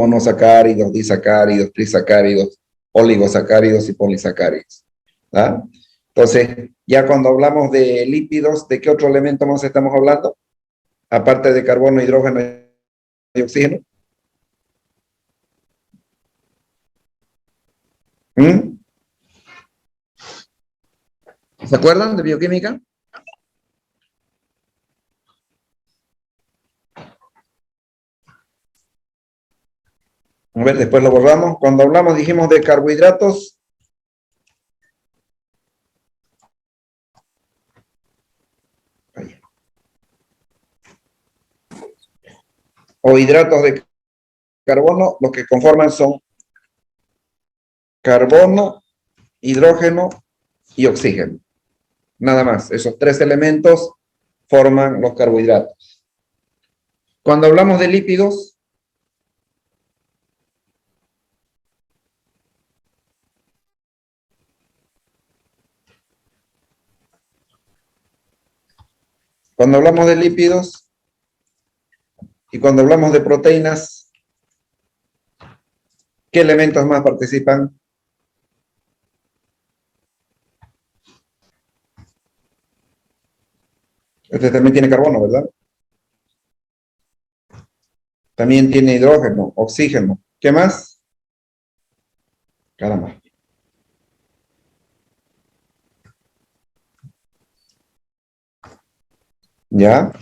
monosacáridos, disacáridos, trisacáridos, oligosacáridos y polisacáridos. ¿Ah? Entonces, ya cuando hablamos de lípidos, ¿de qué otro elemento más estamos hablando? Aparte de carbono, hidrógeno y oxígeno. ¿Se acuerdan de bioquímica? A ver, después lo borramos. Cuando hablamos, dijimos de carbohidratos. O hidratos de carbono, los que conforman son carbono, hidrógeno y oxígeno. Nada más, esos tres elementos forman los carbohidratos. Cuando hablamos de lípidos, y cuando hablamos de proteínas, ¿qué elementos más participan? Este también tiene carbono, ¿verdad? También tiene hidrógeno, oxígeno. ¿Qué más? Caramba. ¿Ya?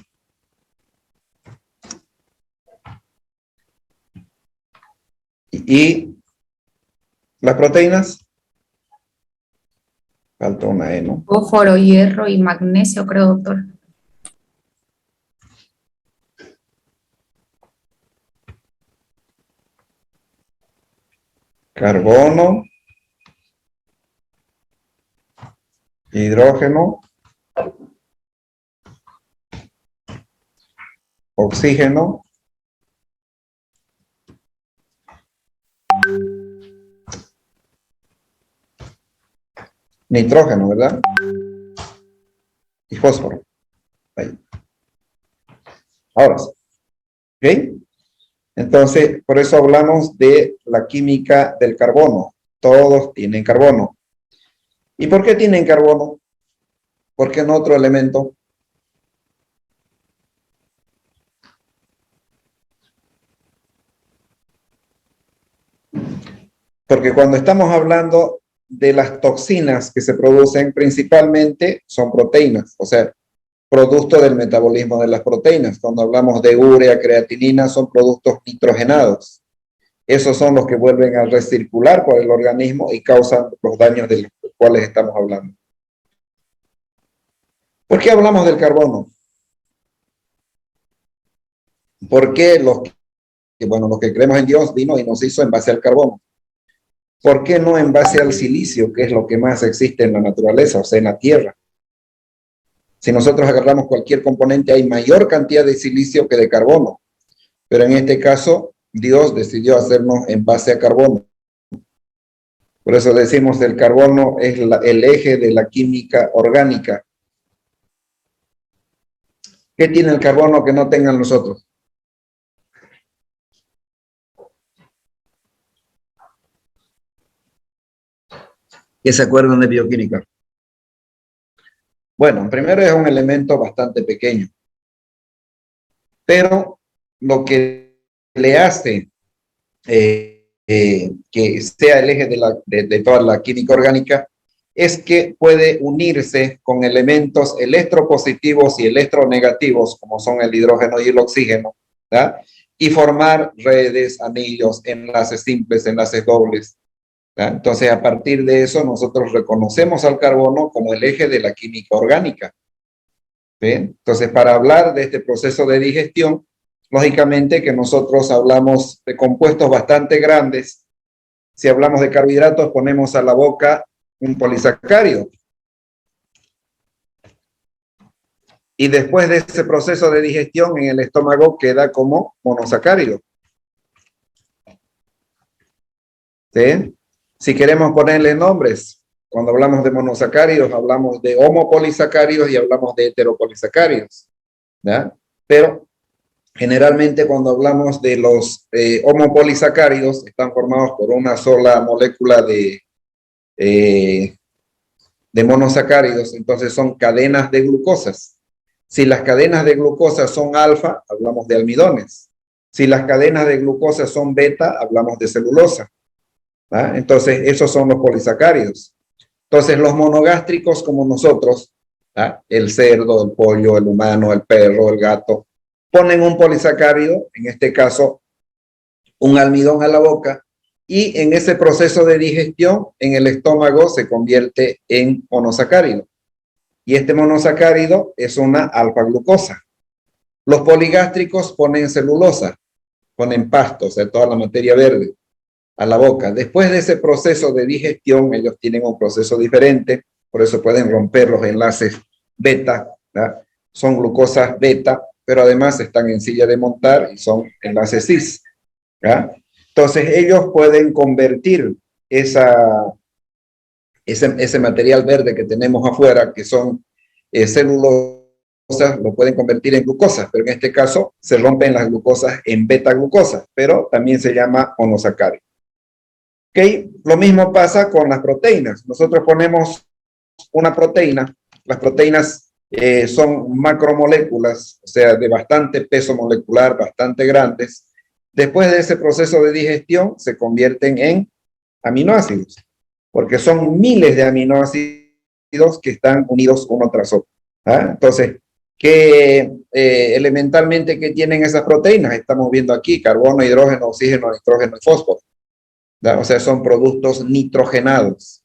¿Y las proteínas? Falta una E, ¿no? Fósforo, hierro y magnesio, creo, doctor. Carbono, hidrógeno, oxígeno, nitrógeno, ¿verdad? Y fósforo. Ahí. Ahora sí. ¿Ok? Entonces, por eso hablamos de la química del carbono. Todos tienen carbono. ¿Y por qué tienen carbono? ¿Por qué no otro elemento? Porque cuando estamos hablando de las toxinas que se producen, principalmente son proteínas, o sea, producto del metabolismo de las proteínas. Cuando hablamos de urea, creatinina, son productos nitrogenados. Esos son los que vuelven a recircular por el organismo y causan los daños de los cuales estamos hablando. ¿Por qué hablamos del carbono? Porque los que creemos en Dios vino y nos hizo en base al carbono. ¿Por qué no en base al silicio, que es lo que más existe en la naturaleza, o sea, en la tierra? Si nosotros agarramos cualquier componente, hay mayor cantidad de silicio que de carbono. Pero en este caso, Dios decidió hacernos en base a carbono. Por eso decimos que el carbono es el eje de la química orgánica. ¿Qué tiene el carbono que no tengan los otros? ¿Qué se acuerdan de bioquímica? Bueno, primero es un elemento bastante pequeño. Pero lo que le hace que sea el eje de toda la química orgánica es que puede unirse con elementos electropositivos y electronegativos, como son el hidrógeno y el oxígeno, ¿verdad? Y formar redes, anillos, enlaces simples, enlaces dobles, ¿verdad? Entonces, a partir de eso, nosotros reconocemos al carbono como el eje de la química orgánica. ¿Bien? Entonces, para hablar de este proceso de digestión, lógicamente que nosotros hablamos de compuestos bastante grandes. Si hablamos de carbohidratos, ponemos a la boca un polisacárido. Y después de ese proceso de digestión en el estómago queda como monosacárido. ¿Sí? Si queremos ponerle nombres, cuando hablamos de monosacáridos, hablamos de homopolisacáridos y hablamos de heteropolisacáridos, ¿ya? Pero Generalmente cuando hablamos de los homopolisacáridos, están formados por una sola molécula de monosacáridos, entonces son cadenas de glucosas. Si las cadenas de glucosa son alfa, hablamos de almidones. Si las cadenas de glucosa son beta, hablamos de celulosa. ¿Ah? Entonces, esos son los polisacáridos. Entonces, los monogástricos como nosotros, ¿ah? El cerdo, el pollo, el humano, el perro, el gato, ponen un polisacárido, en este caso, un almidón a la boca, y en ese proceso de digestión, en el estómago se convierte en monosacárido. Y este monosacárido es una alfa-glucosa. Los poligástricos ponen celulosa, ponen pasto, o sea, toda la materia verde a la boca. Después de ese proceso de digestión, ellos tienen un proceso diferente, por eso pueden romper los enlaces beta, ¿verdad? Son glucosas beta, pero además están en silla de montar y son enlaces cis, ¿verdad? Entonces ellos pueden convertir ese material verde que tenemos afuera, que son celulosas, lo pueden convertir en glucosas, pero en este caso se rompen las glucosas en beta-glucosas, pero también se llama monosacárido. Okay. Lo mismo pasa con las proteínas. Nosotros ponemos una proteína, las proteínas son macromoléculas, o sea, de bastante peso molecular, bastante grandes. Después de ese proceso de digestión, se convierten en aminoácidos, porque son miles de aminoácidos que están unidos uno tras otro. ¿Ah? Entonces, elementalmente, ¿qué tienen esas proteínas? Estamos viendo aquí carbono, hidrógeno, oxígeno, nitrógeno y fósforo. ¿Ah? O sea, son productos nitrogenados.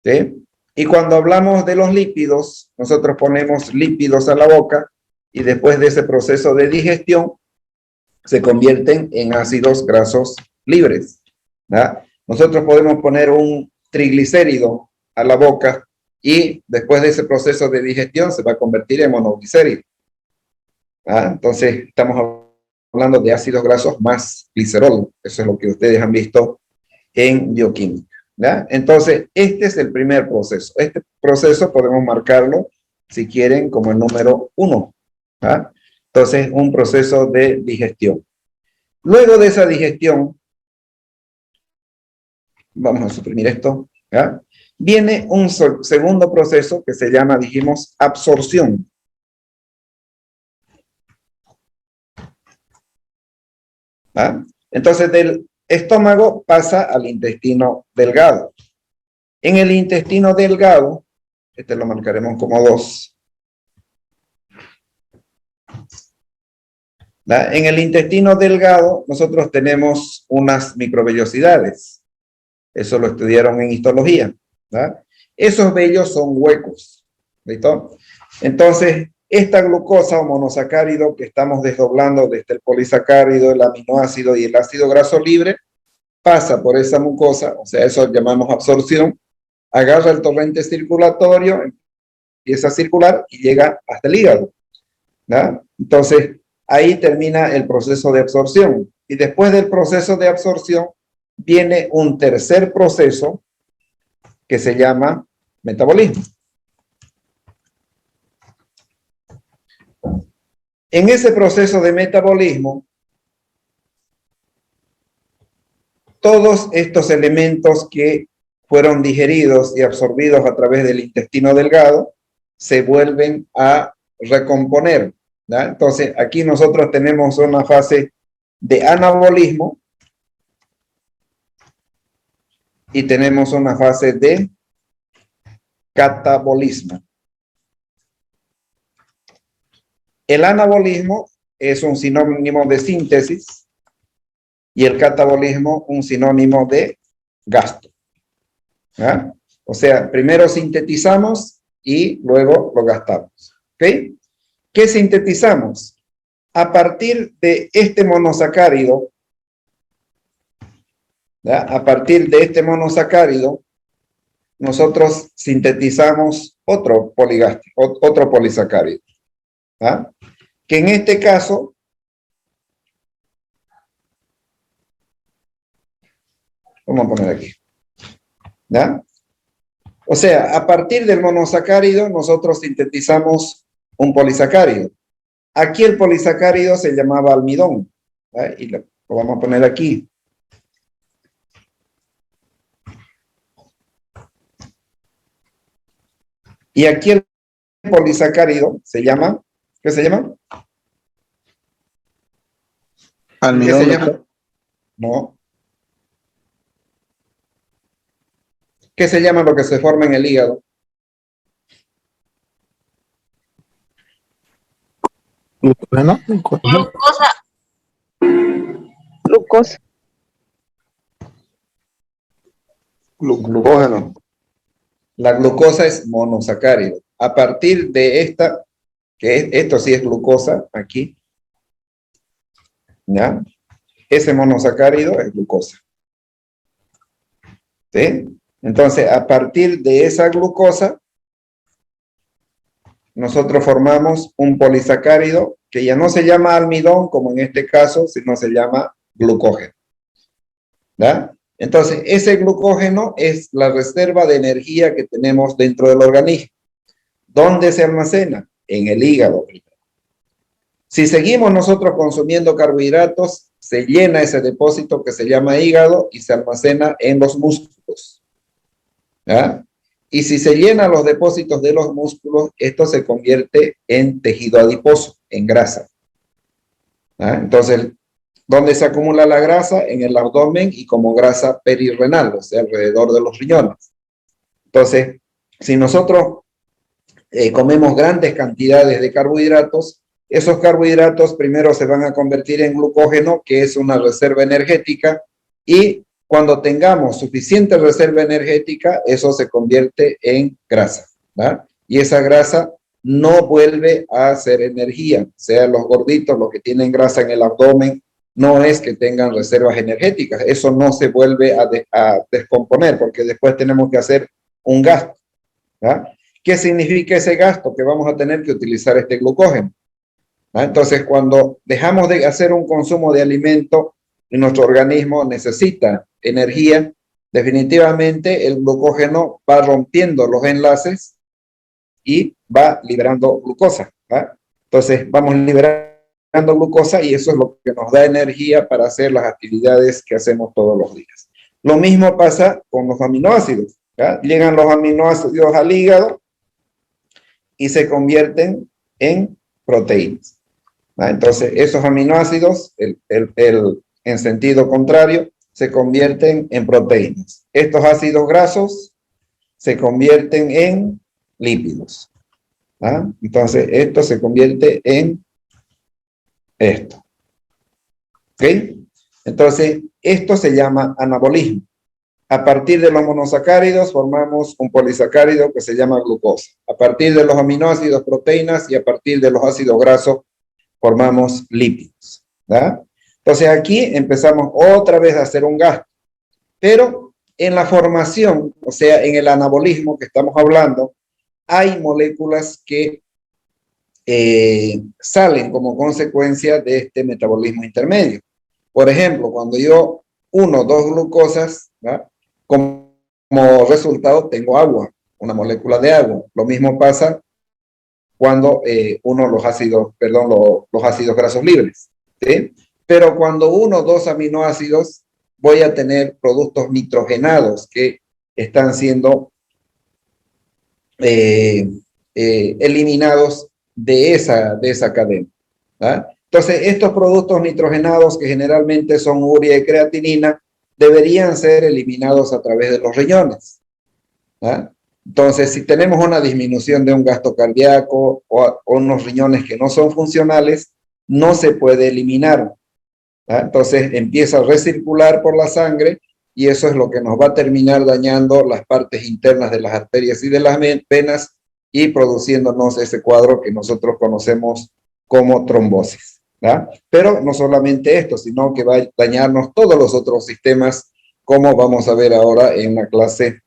¿Sí? Y cuando hablamos de los lípidos, nosotros ponemos lípidos a la boca y después de ese proceso de digestión se convierten en ácidos grasos libres. ¿Ah? Nosotros podemos poner un triglicérido a la boca y después de ese proceso de digestión se va a convertir en monoglicérido. ¿Ah? Entonces estamos hablando de ácidos grasos más glicerol. Eso es lo que ustedes han visto en bioquímica. ¿Ya? Entonces, este es el primer proceso. Este proceso podemos marcarlo, si quieren, como el número 1. ¿Ya? Entonces, un proceso de digestión. Luego de esa digestión, vamos a suprimir esto, ¿ya? Viene un segundo proceso que se llama, dijimos, absorción. ¿Ya? Entonces, del estómago pasa al intestino delgado. En el intestino delgado, este lo marcaremos como 2. ¿Da? En el intestino delgado, nosotros tenemos unas microvellosidades. Eso lo estudiaron en histología. ¿Da? Esos vellos son huecos. ¿Listo? Entonces, esta glucosa o monosacárido que estamos desdoblando desde el polisacárido, el aminoácido y el ácido graso libre, pasa por esa mucosa, o sea, eso llamamos absorción, agarra el torrente circulatorio, empieza a circular y llega hasta el hígado. ¿Ya? Entonces, ahí termina el proceso de absorción. Y después del proceso de absorción, viene un tercer proceso que se llama metabolismo. En ese proceso de metabolismo, todos estos elementos que fueron digeridos y absorbidos a través del intestino delgado se vuelven a recomponer. ¿Ya? Entonces, aquí nosotros tenemos una fase de anabolismo y tenemos una fase de catabolismo. El anabolismo es un sinónimo de síntesis y el catabolismo un sinónimo de gasto. ¿Ya? O sea, primero sintetizamos y luego lo gastamos. ¿Ok? ¿Qué sintetizamos? A partir de este monosacárido, ¿ya? A partir de este monosacárido, nosotros sintetizamos otro polisacárido. ¿Ya? Que en este caso, vamos a poner aquí. ¿Ya? O sea, a partir del monosacárido, nosotros sintetizamos un polisacárido. Aquí el polisacárido se llamaba almidón, ¿verdad? Y lo vamos a poner aquí. Y aquí el polisacárido se llama, ¿qué se llama? Almidón. ¿Qué se llama? No. ¿Qué se llama lo que se forma en el hígado? Glucógeno. Glucosa. Glucosa. Glucógeno. La glucosa es monosacárido. A partir de esta, esto sí es glucosa, aquí, ¿ya? Ese monosacárido es glucosa. ¿Sí? Entonces, a partir de esa glucosa, nosotros formamos un polisacárido que ya no se llama almidón, como en este caso, sino se llama glucógeno. ¿Ya? Entonces, ese glucógeno es la reserva de energía que tenemos dentro del organismo. ¿Dónde se almacena? En el hígado. Si seguimos nosotros consumiendo carbohidratos, se llena ese depósito que se llama hígado y se almacena en los músculos. ¿Ya? Y si se llenan los depósitos de los músculos, esto se convierte en tejido adiposo, en grasa. ¿Ya? Entonces, ¿dónde se acumula la grasa? En el abdomen y como grasa perirrenal, o sea, alrededor de los riñones. Entonces, si nosotros comemos grandes cantidades de carbohidratos, esos carbohidratos primero se van a convertir en glucógeno, que es una reserva energética, y cuando tengamos suficiente reserva energética, eso se convierte en grasa, ¿verdad? Y esa grasa no vuelve a ser energía. O sea, los gorditos, los que tienen grasa en el abdomen, no es que tengan reservas energéticas. Eso no se vuelve a descomponer, porque después tenemos que hacer un gasto, ¿verdad? ¿Qué significa ese gasto? Que vamos a tener que utilizar este glucógeno. Entonces, cuando dejamos de hacer un consumo de alimento y nuestro organismo necesita energía, definitivamente el glucógeno va rompiendo los enlaces y va liberando glucosa. ¿Va? Entonces, vamos liberando glucosa y eso es lo que nos da energía para hacer las actividades que hacemos todos los días. Lo mismo pasa con los aminoácidos. ¿Va? Llegan los aminoácidos al hígado y se convierten en proteínas. Entonces, esos aminoácidos, en sentido contrario, se convierten en proteínas. Estos ácidos grasos se convierten en lípidos. Entonces, esto se convierte en esto. ¿Ok? Entonces, esto se llama anabolismo. A partir de los monosacáridos formamos un polisacárido que se llama glucosa. A partir de los aminoácidos, proteínas, y a partir de los ácidos grasos formamos lípidos. ¿Da? Entonces aquí empezamos otra vez a hacer un gasto. Pero en la formación, o sea, en el anabolismo que estamos hablando, hay moléculas que salen como consecuencia de este metabolismo intermedio. Por ejemplo, cuando yo uno dos glucosas, ¿da? Como resultado tengo agua, una molécula de agua. Lo mismo pasa cuando uno los ácidos grasos libres, ¿sí? Pero cuando uno dos aminoácidos, voy a tener productos nitrogenados que están siendo eliminados de esa cadena. ¿Ah? Entonces, estos productos nitrogenados, que generalmente son urea y creatinina, deberían ser eliminados a través de los riñones. ¿Ah? Entonces, si tenemos una disminución de un gasto cardíaco o unos riñones que no son funcionales, no se puede eliminar. ¿Ah? Entonces, empieza a recircular por la sangre y eso es lo que nos va a terminar dañando las partes internas de las arterias y de las venas y produciéndonos ese cuadro que nosotros conocemos como trombosis. ¿Ah? Pero no solamente esto, sino que va a dañarnos todos los otros sistemas, como vamos a ver ahora en la clase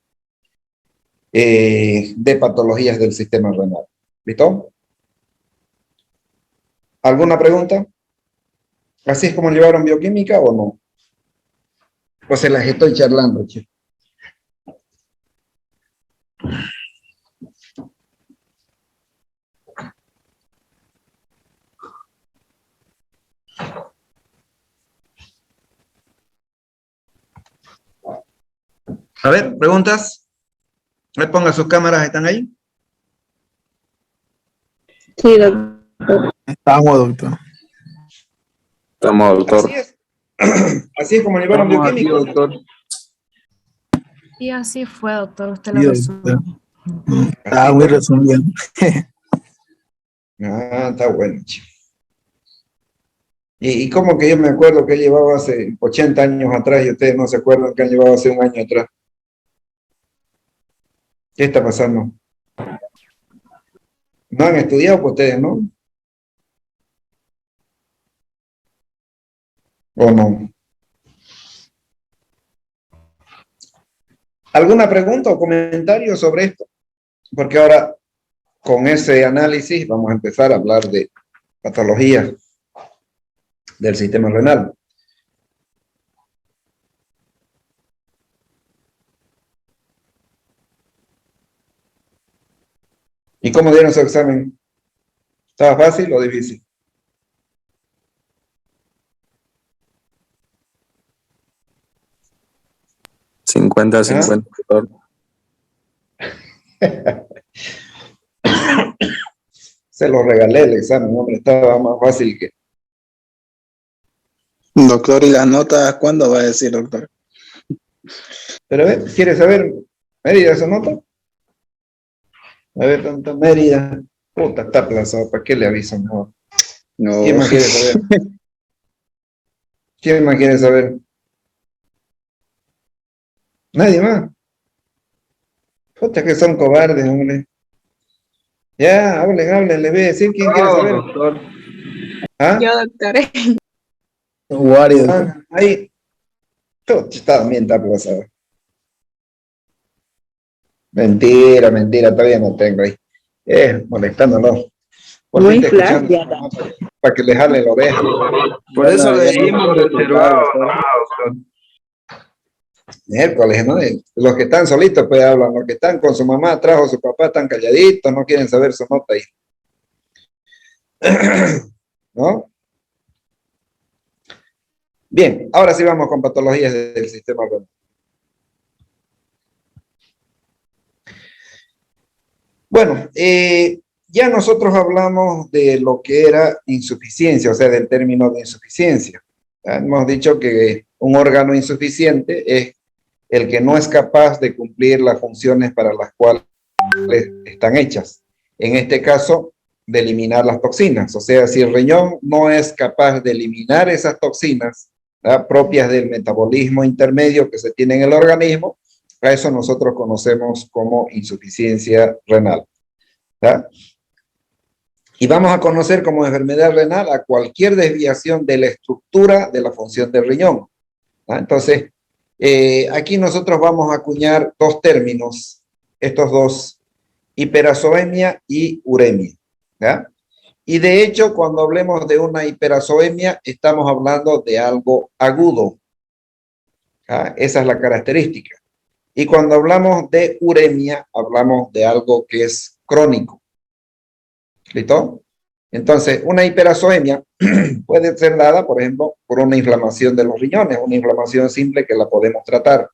de patologías del sistema renal. ¿Listo? ¿Alguna pregunta? ¿Así es como llevaron bioquímica o no? O se las estoy charlando, che. A ver, preguntas. Me pongan sus cámaras, ¿están ahí? Sí, doctor. Estamos, doctor. Estamos, doctor. Así es. Así es como llevaron Estamos aquí, bioquímico. doctor. Y así fue, doctor. Usted Sí, lo doctor. resumió. Está muy resumido. Ah, está bueno, chico. Y cómo que yo me acuerdo que llevaba hace 80 años atrás y ustedes no se acuerdan que han llevado hace un año atrás. ¿Qué está pasando? No han estudiado por ustedes, ¿no? ¿O no? ¿Alguna pregunta o comentario sobre esto? Porque ahora, con ese análisis, vamos a empezar a hablar de patología del sistema renal. ¿Y cómo dieron su examen? ¿Estaba fácil o difícil? Cincuenta, doctor. Se lo regalé el examen, hombre, estaba más fácil que... Doctor, ¿y las notas cuándo va a decir, doctor? Pero a ver, ¿quiere saber Mérida esa nota? A ver, tanta Mérida. Puta, está aplazado, ¿para qué le aviso mejor? No. ¿Quién más quiere saber? ¿Quién más quiere saber? ¿Nadie más? Puta, que son cobardes, hombre. Ya, hablen, le voy a decir quién quiere saber. Doctor. ¿Ah? Yo, doctor. Wario, doctor. Ah, ahí. También está aplazado. Mentira, todavía no tengo ahí. Molestándolo. Por Muy fin te escuchando, flácida. para que le jale la oreja. Por eso Bueno, le ya dimos no- reservado, doctor. Miércoles, ¿no? Los que están solitos pues hablan, los que están con su mamá atrás o su papá están calladitos, no quieren saber su nota ahí. ¿No? Bien, ahora sí vamos con patologías del sistema renal. Bueno, ya nosotros hablamos de lo que era insuficiencia, o sea, del término de insuficiencia. ¿Ya? Hemos dicho que un órgano insuficiente es el que no es capaz de cumplir las funciones para las cuales están hechas. En este caso, de eliminar las toxinas. O sea, si el riñón no es capaz de eliminar esas toxinas, ¿verdad?, propias del metabolismo intermedio que se tiene en el organismo, a eso nosotros conocemos como insuficiencia renal. ¿Verdad? Y vamos a conocer como enfermedad renal a cualquier desviación de la estructura de la función del riñón. ¿Verdad? Entonces, aquí nosotros vamos a acuñar dos términos, estos dos, hiperazoemia y uremia. ¿Ya? Y de hecho, cuando hablemos de una hiperazoemia, estamos hablando de algo agudo. ¿Ya? Esa es la característica. Y cuando hablamos de uremia, hablamos de algo que es crónico. ¿Listo? Entonces, una hiperazoemia puede ser dada, por ejemplo, por una inflamación de los riñones, una inflamación simple que la podemos tratar.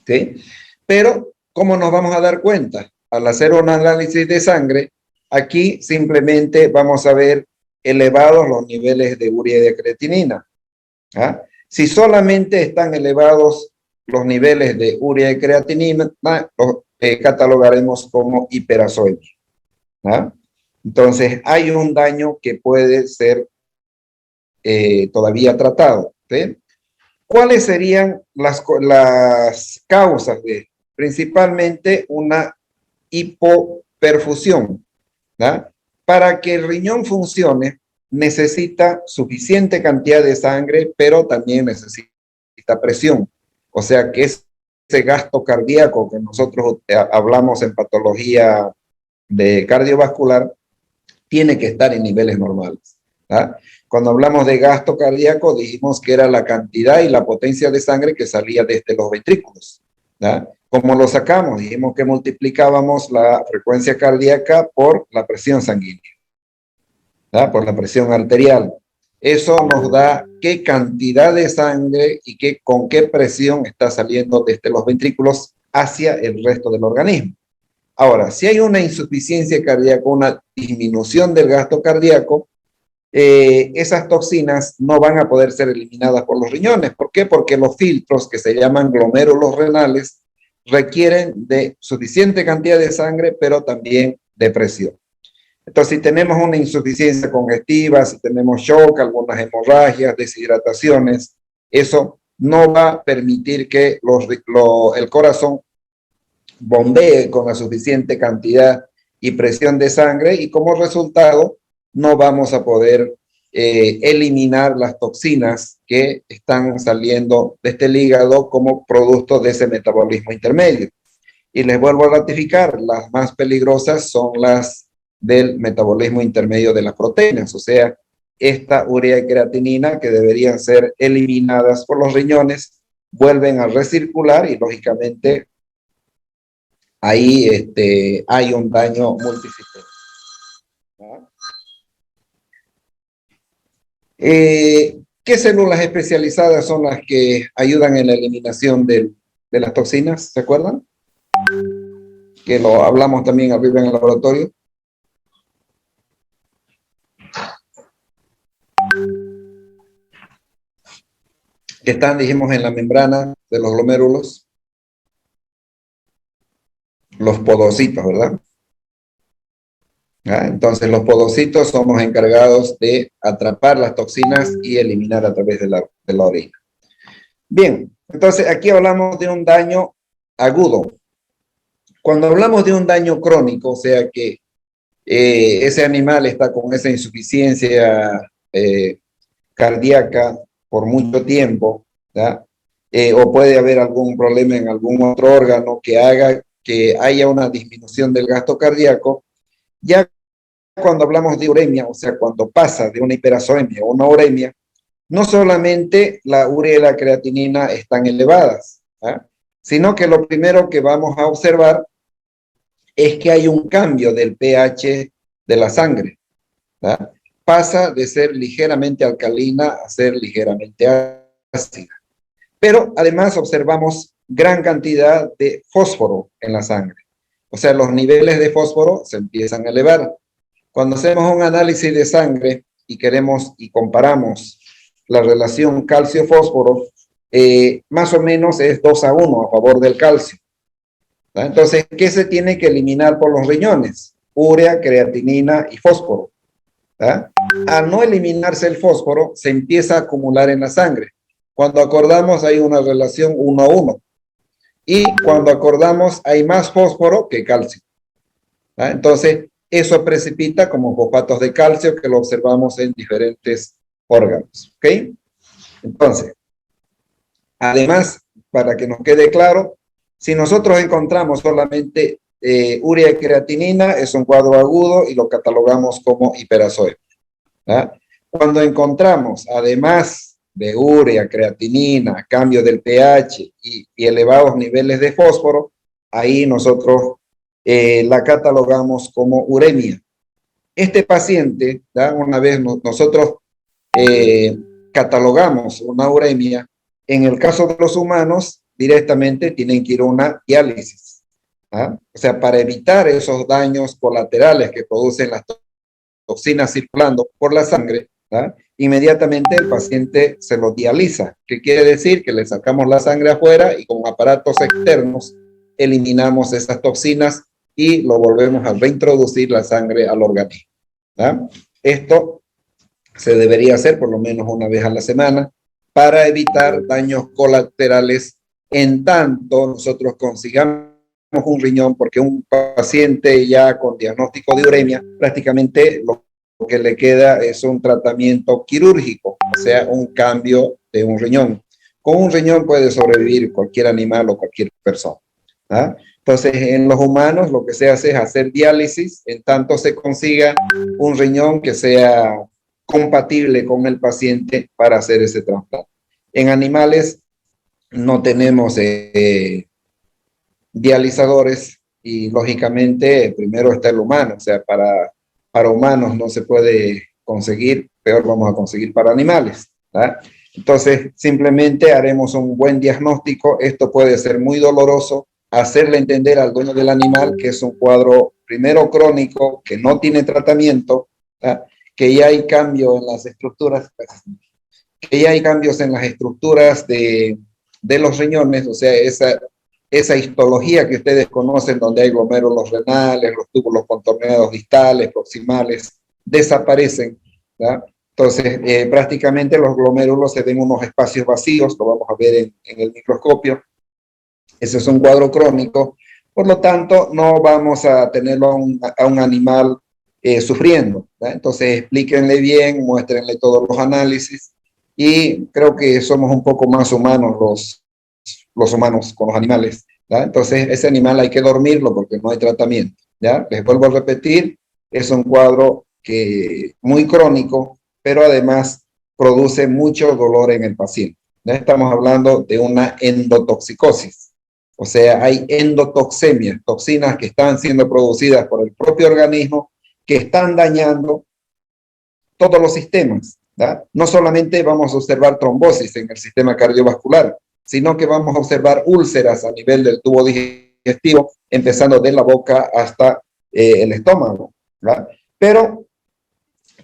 ¿Sí? Pero, ¿cómo nos vamos a dar cuenta? Al hacer un análisis de sangre, aquí simplemente vamos a ver elevados los niveles de urea y de creatinina. ¿Ah? Si solamente están elevados los niveles de urea y creatinina, los catalogaremos como hiperazoemia. ¿Ah? Entonces, hay un daño que puede ser todavía tratado. ¿Sí? ¿Cuáles serían las causas de esto? Principalmente una hipoperfusión. ¿Да? Para que el riñón funcione, necesita suficiente cantidad de sangre, pero también necesita presión. O sea que ese gasto cardíaco que nosotros hablamos en patología de cardiovascular, tiene que estar en niveles normales. ¿Da? Cuando hablamos de gasto cardíaco, dijimos que era la cantidad y la potencia de sangre que salía desde los ventrículos. ¿Da? ¿Cómo lo sacamos? Dijimos que multiplicábamos la frecuencia cardíaca por la presión sanguínea, ¿da? Por la presión arterial. Eso nos da qué cantidad de sangre y con qué presión está saliendo desde los ventrículos hacia el resto del organismo. Ahora, si hay una insuficiencia cardíaca, una disminución del gasto cardíaco, esas toxinas no van a poder ser eliminadas por los riñones. ¿Por qué? Porque los filtros que se llaman glomérulos renales requieren de suficiente cantidad de sangre, pero también de presión. Entonces, si tenemos una insuficiencia congestiva, si tenemos shock, algunas hemorragias, deshidrataciones, eso no va a permitir que el corazón bombee con la suficiente cantidad y presión de sangre, y como resultado no vamos a poder eliminar las toxinas que están saliendo de este hígado como producto de ese metabolismo intermedio. Y les vuelvo a ratificar, las más peligrosas son las del metabolismo intermedio de las proteínas, o sea, esta urea y creatinina que deberían ser eliminadas por los riñones, vuelven a recircular y lógicamente ahí hay un daño multisistémico. ¿Qué células especializadas son las que ayudan en la eliminación de las toxinas? ¿Se acuerdan? Que lo hablamos también arriba en el laboratorio. Que están, dijimos, en la membrana de los glomérulos. Los podocitos, ¿verdad? Entonces, los podocitos son los encargados de atrapar las toxinas y eliminar a través de la orina. Bien, entonces aquí hablamos de un daño agudo. Cuando hablamos de un daño crónico, o sea que ese animal está con esa insuficiencia cardíaca por mucho tiempo, ¿verdad? O puede haber algún problema en algún otro órgano que haga que haya una disminución del gasto cardíaco. Ya cuando hablamos de uremia, o sea, cuando pasa de una hiperazoemia a una uremia, no solamente la urea y la creatinina están elevadas, sino que lo primero que vamos a observar es que hay un cambio del pH de la sangre. Pasa de ser ligeramente alcalina a ser ligeramente ácida. Pero además observamos gran cantidad de fósforo en la sangre. O sea, los niveles de fósforo se empiezan a elevar. Cuando hacemos un análisis de sangre y queremos y comparamos la relación calcio-fósforo, más o menos es 2-1 a favor del calcio. Entonces, ¿qué se tiene que eliminar por los riñones? Urea, creatinina y fósforo. Al no eliminarse el fósforo, se empieza a acumular en la sangre. Cuando acordamos hay una relación 1-1. Y cuando acordamos hay más fósforo que calcio. Entonces, eso precipita como fosfatos de calcio que lo observamos en diferentes órganos. ¿Ok? Entonces, además, para que nos quede claro, si nosotros encontramos solamente urea y creatinina, es un cuadro agudo y lo catalogamos como hiperazoemia. Cuando encontramos, además de urea, creatinina, cambio del pH y elevados niveles de fósforo, ahí nosotros la catalogamos como uremia. Este paciente, una vez nosotros catalogamos una uremia, en el caso de los humanos, directamente tienen que ir a una diálisis. O sea, para evitar esos daños colaterales que producen las toxinas circulando por la sangre, inmediatamente el paciente se lo dializa, que quiere decir que le sacamos la sangre afuera y con aparatos externos eliminamos esas toxinas y lo volvemos a reintroducir la sangre al organismo. Esto se debería hacer por lo menos una vez a la semana para evitar daños colaterales en tanto nosotros consigamos un riñón, porque un paciente ya con diagnóstico de uremia prácticamente lo que le queda es un tratamiento quirúrgico, o sea, un cambio de un riñón. Con un riñón puede sobrevivir cualquier animal o cualquier persona. Entonces, en los humanos lo que se hace es hacer diálisis, en tanto se consiga un riñón que sea compatible con el paciente para hacer ese trasplante. En animales no tenemos dializadores y lógicamente primero está el humano, o sea, para humanos no se puede conseguir, peor vamos a conseguir para animales, ¿verdad? Entonces, simplemente haremos un buen diagnóstico. Esto puede ser muy doloroso, hacerle entender al dueño del animal que es un cuadro primero crónico, que no tiene tratamiento, ¿verdad? Que ya hay cambio en las estructuras, que ya hay cambios en las estructuras de los riñones, o sea, esa histología que ustedes conocen, donde hay glomérulos renales, los túbulos contorneados distales, proximales, desaparecen, ¿verdad? Entonces, prácticamente los glomérulos se ven unos espacios vacíos, lo vamos a ver en el microscopio. Ese es un cuadro crónico, por lo tanto, no vamos a tenerlo a un animal sufriendo, ¿verdad? Entonces, explíquenle bien, muéstrenle todos los análisis, y creo que somos un poco más humanos los humanos con los animales, ¿verdad? Entonces, ese animal hay que dormirlo porque no hay tratamiento, ¿ya? Les vuelvo a repetir, es un cuadro muy crónico, pero además produce mucho dolor en el paciente. ¿Ya? Estamos hablando de una endotoxicosis, o sea, hay endotoxemia, toxinas que están siendo producidas por el propio organismo, que están dañando todos los sistemas, ¿verdad? No solamente vamos a observar trombosis en el sistema cardiovascular, sino que vamos a observar úlceras a nivel del tubo digestivo, empezando de la boca hasta el estómago, ¿verdad? Pero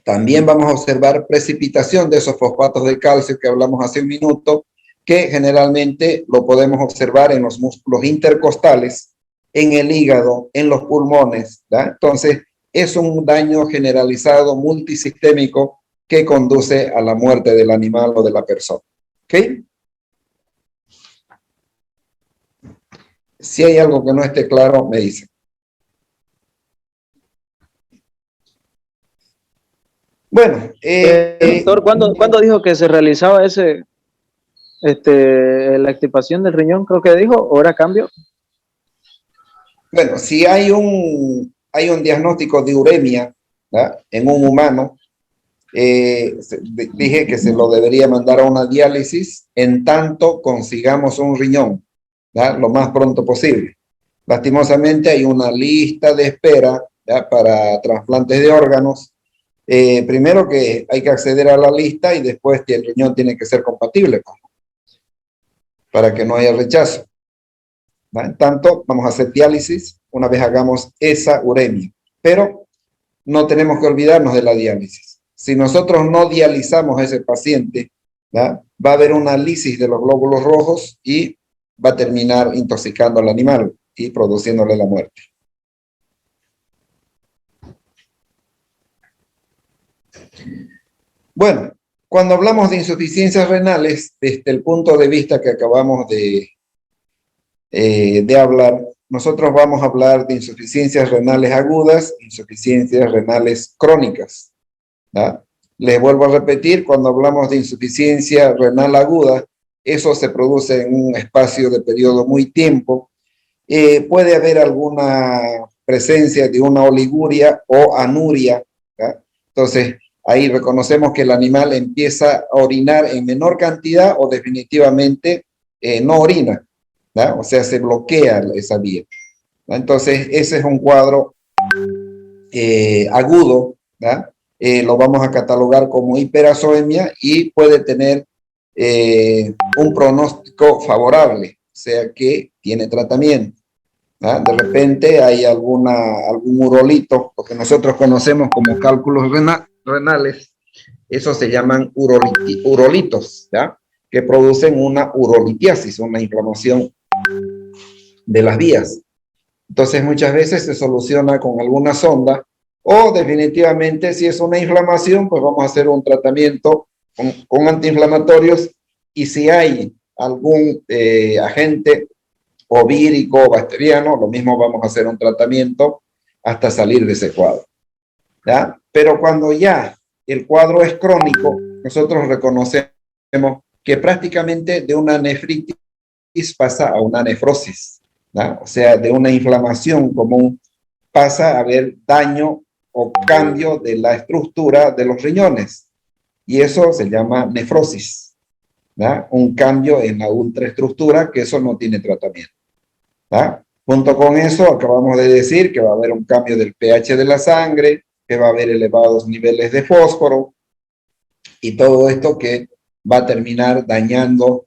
también vamos a observar precipitación de esos fosfatos de calcio que hablamos hace un minuto, que generalmente lo podemos observar en los músculos intercostales, en el hígado, en los pulmones, ¿verdad? Entonces, es un daño generalizado multisistémico que conduce a la muerte del animal o de la persona. ¿Ok? Si hay algo que no esté claro, me dicen. Bueno, doctor, ¿cuándo dijo que se realizaba la extirpación del riñón? Creo que dijo, ¿o era cambio? Bueno, si hay un diagnóstico de uremia, ¿verdad?, en un humano, dije que se lo debería mandar a una diálisis en tanto consigamos un riñón, ¿verdad?, lo más pronto posible. Lastimosamente hay una lista de espera, ¿verdad?, para trasplantes de órganos. Primero que hay que acceder a la lista y después que el riñón tiene que ser compatible, ¿no?, para que no haya rechazo. ¿Vale? En tanto, vamos a hacer diálisis una vez hagamos esa uremia. Pero no tenemos que olvidarnos de la diálisis. Si nosotros no dializamos a ese paciente, ¿verdad?, va a haber una lisis de los glóbulos rojos y va a terminar intoxicando al animal y produciéndole la muerte. Bueno, cuando hablamos de insuficiencias renales, desde el punto de vista que acabamos de hablar, nosotros vamos a hablar de insuficiencias renales agudas, insuficiencias renales crónicas, ¿verdad? Les vuelvo a repetir, cuando hablamos de insuficiencia renal aguda, eso se produce en un espacio de periodo muy tiempo. Puede haber alguna presencia de una oliguria o anuria, ¿verdad? Entonces, ahí reconocemos que el animal empieza a orinar en menor cantidad o definitivamente no orina, ¿verdad? O sea, se bloquea esa vía, ¿verdad? Entonces, ese es un cuadro agudo, ¿verdad? Lo vamos a catalogar como hiperazoemia y puede tener un pronóstico favorable, o sea que tiene tratamiento, ¿verdad? De repente hay algún urolito, lo que nosotros conocemos como cálculos renales, esos se llaman urolitos, ¿verdad?, que producen una urolitiasis, una inflamación de las vías. Entonces muchas veces se soluciona con alguna sonda o definitivamente si es una inflamación, pues vamos a hacer un tratamiento con antiinflamatorios, y si hay algún agente o vírico o bacteriano, lo mismo vamos a hacer un tratamiento hasta salir de ese cuadro, ¿ya? Pero cuando ya el cuadro es crónico, nosotros reconocemos que prácticamente de una nefritis pasa a una nefrosis, ¿ya? O sea, de una inflamación común pasa a haber daño o cambio de la estructura de los riñones, y eso se llama nefrosis, ¿ya? Un cambio en la ultraestructura, que eso no tiene tratamiento, ¿ya? Junto con eso, acabamos de decir que va a haber un cambio del pH de la sangre, que va a haber elevados niveles de fósforo y todo esto que va a terminar dañando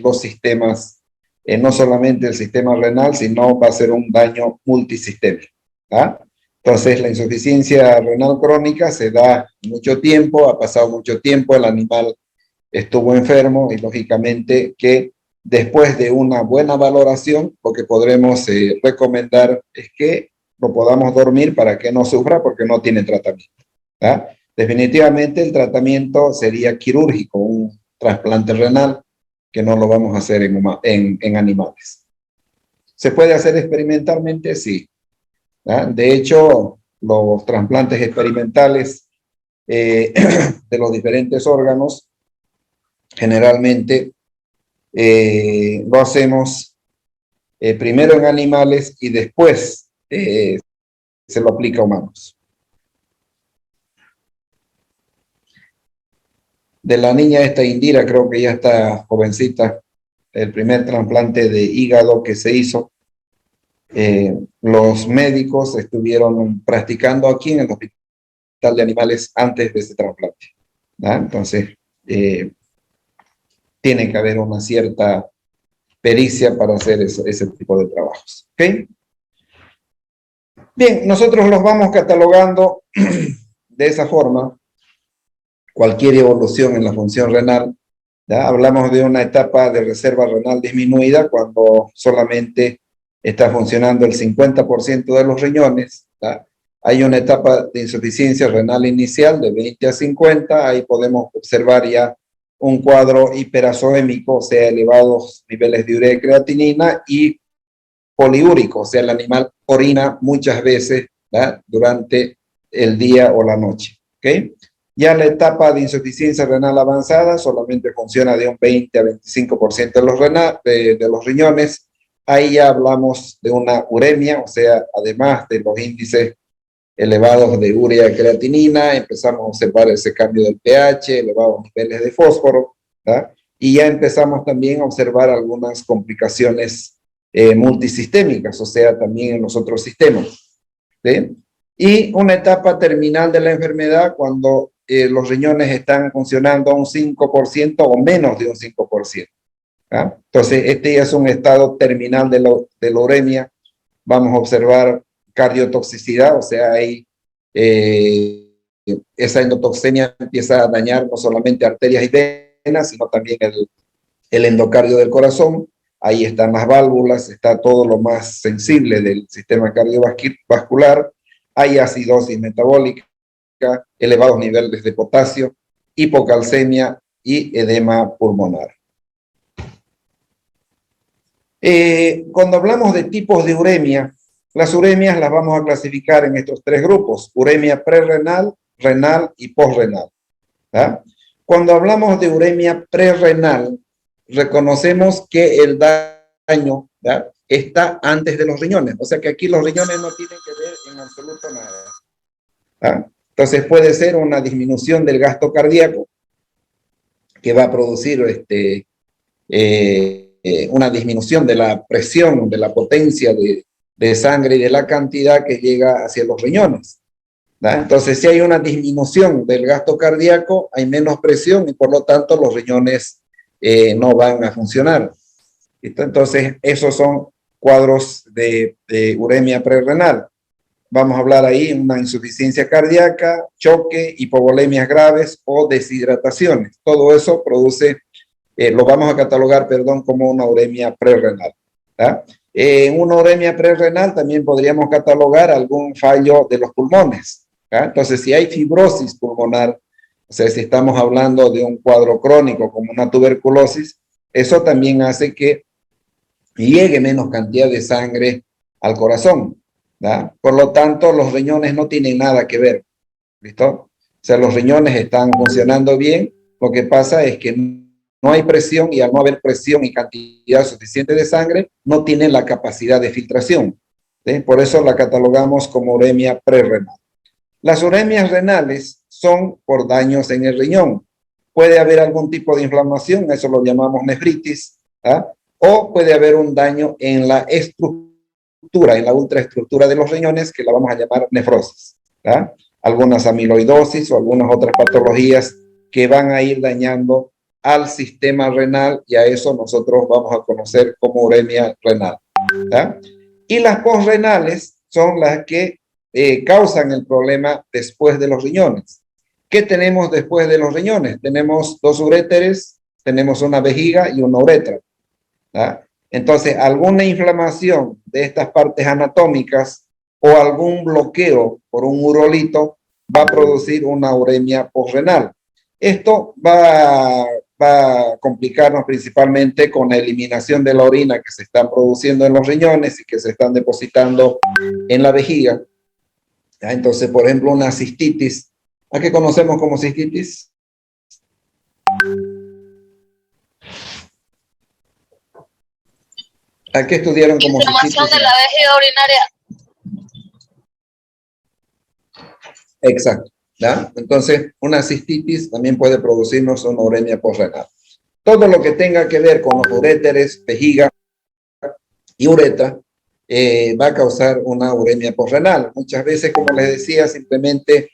los sistemas, no solamente el sistema renal, sino va a ser un daño multisistémico. ¿Ah? Entonces, la insuficiencia renal crónica se da mucho tiempo, ha pasado mucho tiempo, el animal estuvo enfermo y lógicamente que después de una buena valoración, lo que podremos recomendar es que lo podamos dormir para que no sufra porque no tiene tratamiento. ¿Ah? Definitivamente el tratamiento sería quirúrgico, un trasplante renal, que no lo vamos a hacer en animales. ¿Se puede hacer experimentalmente? Sí. ¿Ah? De hecho, los trasplantes experimentales de los diferentes órganos, generalmente lo hacemos primero en animales y después se lo aplica a humanos. De la niña esta Indira, creo que ya está jovencita, el primer trasplante de hígado que se hizo, los médicos estuvieron practicando aquí en el hospital de animales antes de ese trasplante. ¿Ah? Entonces, tiene que haber una cierta pericia para hacer ese tipo de trabajos. ¿Okay? Bien, nosotros los vamos catalogando de esa forma. Cualquier evolución en la función renal, ¿ya? Hablamos de una etapa de reserva renal disminuida cuando solamente está funcionando el 50% de los riñones, ¿ya? Hay una etapa de insuficiencia renal inicial de 20 a 50, ahí podemos observar ya un cuadro hiperazoémico, o sea, elevados niveles de urea y creatinina, y poliúrico, o sea, el animal orina muchas veces, ¿ya? Durante el día o la noche. ¿Okay? Ya la etapa de insuficiencia renal avanzada solamente funciona de un 20 a 25% de los riñones. Ahí ya hablamos de una uremia, o sea, además de los índices elevados de urea y creatinina, empezamos a observar ese cambio del pH, elevados niveles de fósforo, ¿verdad? Y ya empezamos también a observar algunas complicaciones multisistémicas, o sea, también en los otros sistemas, ¿sí? Y una etapa terminal de la enfermedad cuando los riñones están funcionando a un 5% o menos de un 5%. ¿Ah? Entonces, este ya es un estado terminal de la uremia. Vamos a observar cardiotoxicidad, o sea, hay, esa endotoxemia empieza a dañar no solamente arterias y venas, sino también el endocardio del corazón. Ahí están las válvulas, está todo lo más sensible del sistema cardiovascular. Hay acidosis metabólica, elevados niveles de potasio, hipocalcemia y edema pulmonar. Cuando hablamos de tipos de uremia, las uremias las vamos a clasificar en estos tres grupos: uremia prerrenal, renal y posrenal. ¿Ah? Cuando hablamos de uremia prerrenal, reconocemos que el daño, ¿verdad?, está antes de los riñones, o sea que aquí los riñones no tienen que ver en absoluto nada. ¿Ah? Entonces puede ser una disminución del gasto cardíaco que va a producir una disminución de la presión, de la potencia de sangre y de la cantidad que llega hacia los riñones. ¿Ah? Entonces, si hay una disminución del gasto cardíaco, hay menos presión y por lo tanto los riñones no van a funcionar. Entonces, esos son cuadros de uremia prerrenal. Vamos a hablar ahí de una insuficiencia cardíaca, choque, hipovolemias graves o deshidrataciones. Todo eso produce, lo vamos a catalogar, perdón, como una uremia prerrenal. ¿Ah? En una uremia prerrenal también podríamos catalogar algún fallo de los pulmones. ¿Ah? Entonces, si hay fibrosis pulmonar, o sea, si estamos hablando de un cuadro crónico como una tuberculosis, eso también hace que llegue menos cantidad de sangre al corazón. ¿Da? Por lo tanto, los riñones no tienen nada que ver. ¿Listo? O sea, los riñones están funcionando bien. Lo que pasa es que no hay presión y al no haber presión y cantidad suficiente de sangre, no tienen la capacidad de filtración. ¿Sí? Por eso la catalogamos como uremia prerrenal. Las uremias renales son por daños en el riñón. Puede haber algún tipo de inflamación, eso lo llamamos nefritis, ¿ah? O puede haber un daño en la estructura, en la ultraestructura de los riñones, que la vamos a llamar nefrosis. ¿Ah? algunas amiloidosis o algunas otras patologías que van a ir dañando al sistema renal, y a eso nosotros vamos a conocer como uremia renal. ¿Ya? Y las posrenales son las que causan el problema después de los riñones. ¿Qué tenemos después de los riñones? Tenemos dos uréteres, tenemos una vejiga y una uretra. ¿Ya? Entonces, alguna inflamación de estas partes anatómicas o algún bloqueo por un urolito va a producir una uremia posrenal. Esto va a complicarnos principalmente con la eliminación de la orina que se están produciendo en los riñones y que se están depositando en la vejiga. ¿Ya? Entonces, por ejemplo, una cistitis. ¿A qué conocemos como cistitis? ¿A qué estudiaron como cistitis? Inflamación de la vejiga urinaria. Exacto. ¿Ya? Entonces, una cistitis también puede producirnos una uremia posrenal. Todo lo que tenga que ver con los uréteres, vejiga y uretra va a causar una uremia posrenal. Muchas veces, como les decía, simplemente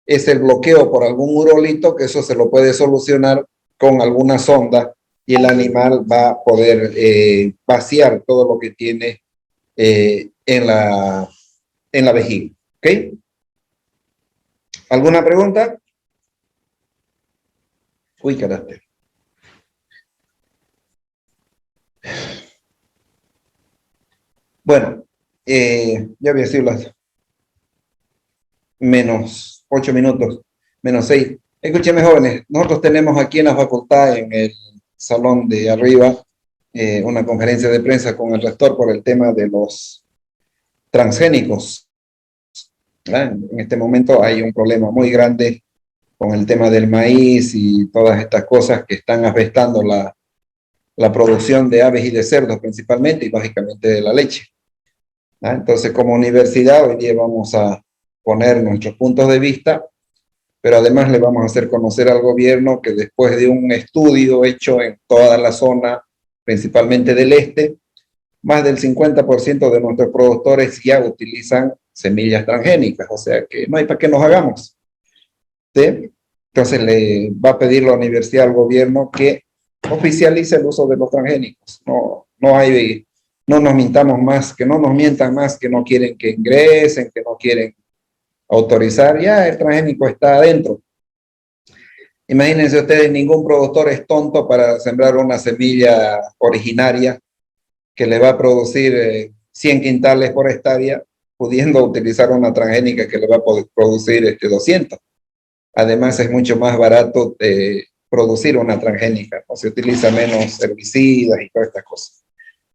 es el bloqueo por algún urolito, que eso se lo puede solucionar con alguna sonda y el animal va a poder vaciar todo lo que tiene en la vejiga. ¿Ok? ¿Alguna pregunta? Uy, carácter. Bueno, ya había sido las menos 8 minutos, menos 6. Escúcheme, jóvenes, nosotros tenemos aquí en la facultad, en el salón de arriba, una conferencia de prensa con el rector por el tema de los transgénicos. ¿Verdad? En este momento hay un problema muy grande con el tema del maíz y todas estas cosas que están afectando la producción de aves y de cerdos principalmente, y lógicamente de la leche. ¿Ah? Entonces, como universidad, hoy día vamos a poner nuestros puntos de vista, pero además le vamos a hacer conocer al gobierno que después de un estudio hecho en toda la zona, principalmente del este, más del 50% de nuestros productores ya utilizan semillas transgénicas, o sea que no hay para qué nos hagamos. ¿Sí? Entonces le va a pedir la universidad al gobierno que oficialice el uso de los transgénicos. No nos mintamos más, que no nos mientan más, que no quieren que ingresen, que no quieren autorizar. Ya el transgénico está adentro. Imagínense ustedes, ningún productor es tonto para sembrar una semilla originaria que le va a producir 100 quintales por hectárea, pudiendo utilizar una transgénica que le va a poder producir 200. Además, es mucho más barato producir una transgénica, ¿no? Se utiliza menos herbicidas y todas estas cosas.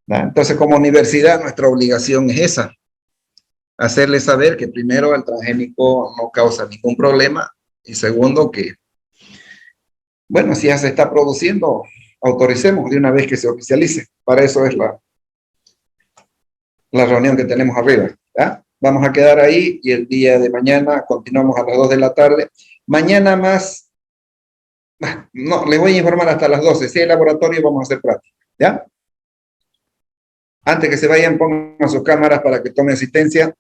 ¿No? Entonces, como universidad, nuestra obligación es esa: hacerle saber que primero el transgénico no causa ningún problema, y segundo que, bueno, si ya se está produciendo, autoricemos de una vez que se oficialice. Para eso es la reunión que tenemos arriba. ¿Ya? Vamos a quedar ahí y el día de mañana continuamos a las 2 de la tarde. Mañana más, no, les voy a informar hasta las 12. Si hay laboratorio, vamos a hacer práctica. ¿Ya? Antes que se vayan, pongan sus cámaras para que tome asistencia.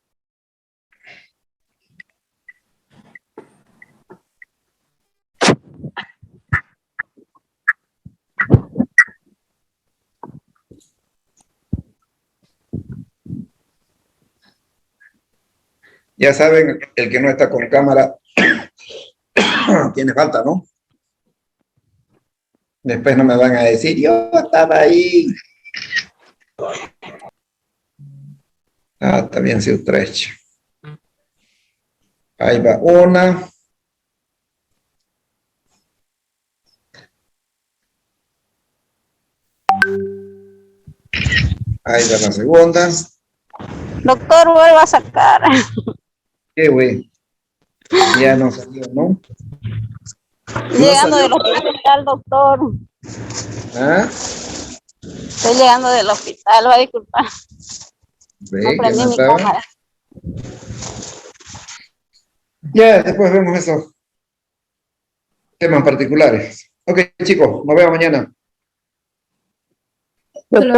Ya saben, el que no está con cámara tiene falta, ¿no? Después no me van a decir, yo estaba ahí. Ah, está bien, si Utrecht. Ahí va una. Ahí va la segunda. Doctor, vuelva a sacar. Qué güey. Ya no salió, ¿no? Llegando del hospital, doctor. ¿Ah? Estoy llegando del hospital, va a disculpar. Ve, No que prendí no mi estaba. cámara. Ya, después vemos esos temas particulares. Ok, chicos, nos vemos mañana. Doctor.